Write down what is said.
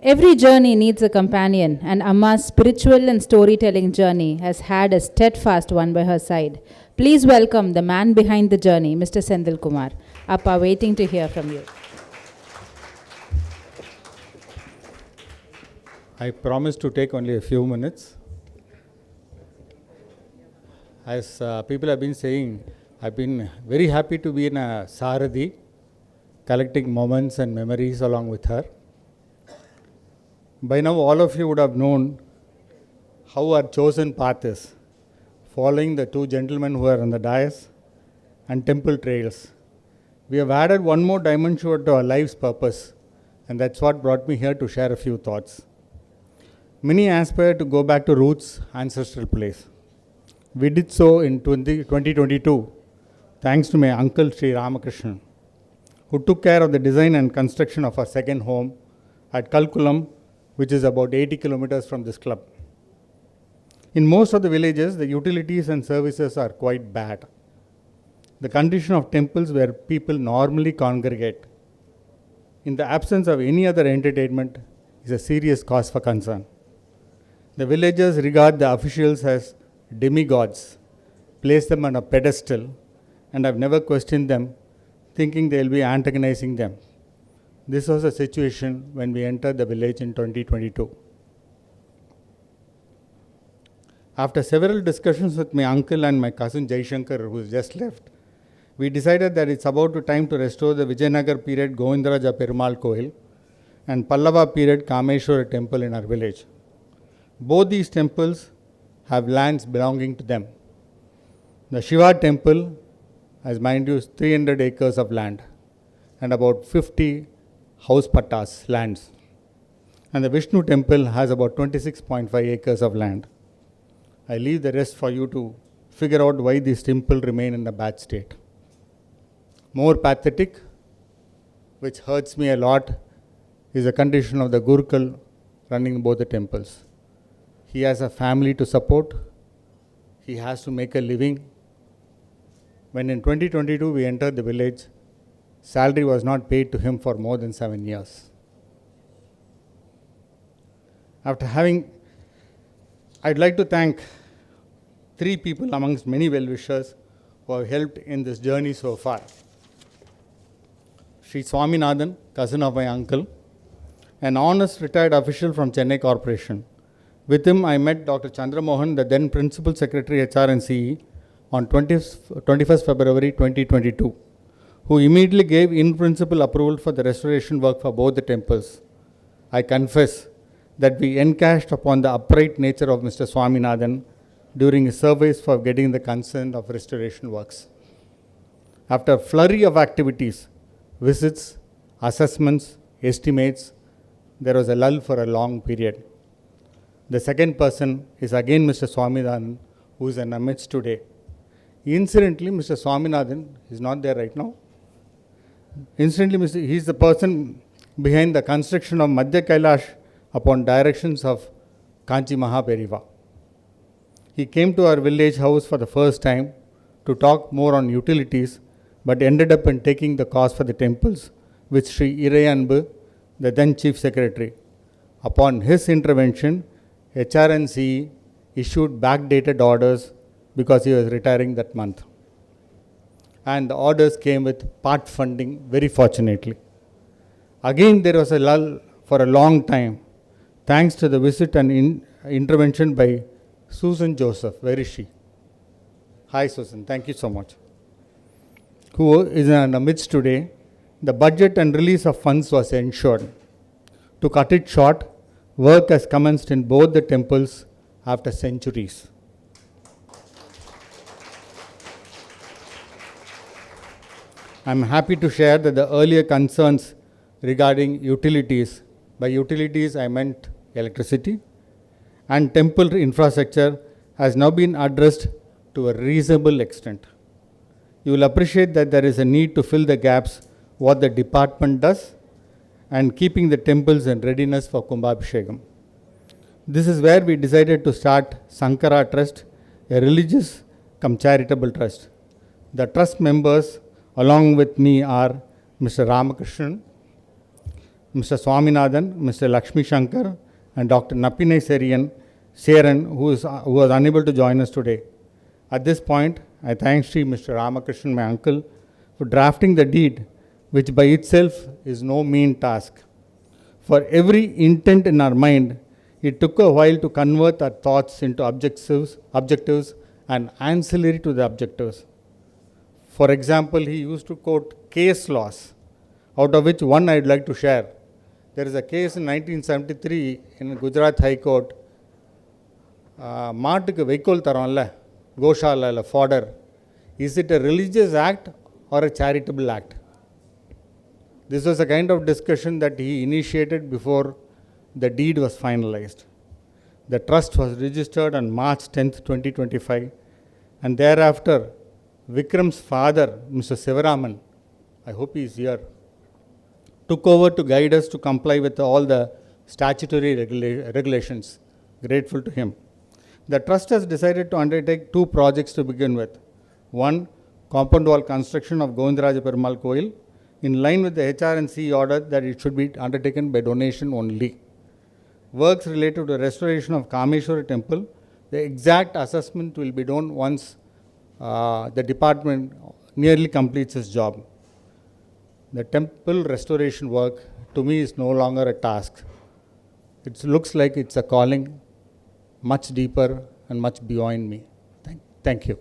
Every journey needs a companion, and Amma's spiritual and storytelling journey has had a steadfast one by her side. Please welcome the man behind the journey, Mr. Senthil Kumar. Appa, waiting to hear from you. I promise to take only a few minutes. As people have been saying, I've been very happy to be in a Sarathi, collecting moments and memories along with her. By now, all of you would have known how our chosen path is, following the two gentlemen who are on the dais and temple trails. We have added one more dimension to our life's purpose, and that's what brought me here to share a few thoughts. Many aspire to go back to roots, ancestral place. We did so in 2022, thanks to my uncle Sri Ramakrishnan, who took care of the design and construction of our second home at Kalkulam, which is about 80 kilometers from this club. In most of the villages, the utilities and services are quite bad. The condition of temples where people normally congregate, in the absence of any other entertainment, is a serious cause for concern. The villagers regard the officials as demigods, place them on a pedestal, and have never questioned them, thinking they will be antagonizing them. This was a situation when we entered the village in 2022. After several discussions with my uncle and my cousin Jaishankar, who has just left, we decided that it's about time to restore the Vijayanagar period Govindaraja Perumal Koil and Pallava period Kameshwara temple in our village. Both these temples have lands belonging to them. The Shiva temple has, mind you, 300 acres of land and about 50 house pattas, lands. And the Vishnu temple has about 26.5 acres of land. I leave the rest for you to figure out why these temples remain in a bad state. More pathetic, which hurts me a lot, is the condition of the Gurukul running both the temples. He has a family to support. He has to make a living. When in 2022 we entered the village, salary was not paid to him for more than 7 years. I'd like to thank 3 people amongst many well-wishers who have helped in this journey so far. Sri Swaminathan, cousin of my uncle, an honest retired official from Chennai Corporation. With him, I met Dr. Chandramohan, the then Principal Secretary HR&CE, on 21st February 2022, who immediately gave in-principle approval for the restoration work for both the temples. I confess that we encashed upon the upright nature of Mr. Swaminathan during his surveys for getting the consent of restoration works. After a flurry of activities, visits, assessments, estimates, there was a lull for a long period. The second person is again Mr. Swaminathan, who is in our midst today. Incidentally, Mr. Swaminathan is not there right now. Incidentally, he is the person behind the construction of Madhya Kailash upon directions of Kanchi Mahaperiva. He came to our village house for the first time to talk more on utilities, but ended up in taking the cause for the temples with Sri Irayanbu, the then Chief Secretary. Upon his intervention, HR&CE issued backdated orders because he was retiring that month. And the orders came with part funding, very fortunately. Again, there was a lull for a long time, thanks to the visit and intervention by Susan Joseph. Where is she? Hi, Susan. Thank you so much. Who is in our midst today. The budget and release of funds was ensured. To cut it short, work has commenced in both the temples after centuries. I am happy to share that the earlier concerns regarding utilities, by utilities I meant electricity, and temple infrastructure has now been addressed to a reasonable extent. You will appreciate that there is a need to fill the gaps what the department does and keeping the temples in readiness for Kumbhabhishekam. This is where we decided to start Samskaara Trust, a religious cum charitable trust. The trust members along with me are Mr. Ramakrishnan, Mr. Swaminathan, Mr. Lakshmi Shankar, and Dr. Nappinai Seran, who was unable to join us today. At this point, I thank Sri Mr. Ramakrishnan, my uncle, for drafting the deed, which by itself is no mean task. For every intent in our mind, it took a while to convert our thoughts into objectives and ancillary to the objectives. For example, he used to quote case laws, out of which one I'd like to share. There is a case in 1973 in Gujarat High Court. மாட்டுக்கு வைக்கோல் தரோம்ல கோஷாலால fodder. Is it a religious act or a charitable act? This was a kind of discussion that he initiated before the deed was finalized. The trust was registered on March 10th, 2025, and thereafter Vikram's father, Mr. Sivaraman, I hope he is here, took over to guide us to comply with all the statutory regulations. Grateful to him. The trust has decided to undertake two projects to begin with. One, compound wall construction of Govindaraja Perumal Koil, in line with the HRNC order that it should be undertaken by donation only. Works related to restoration of Kameshwara temple, the exact assessment will be done once the department nearly completes its job. The temple restoration work to me is no longer a task. It looks like it's a calling much deeper and much beyond me. Thank you.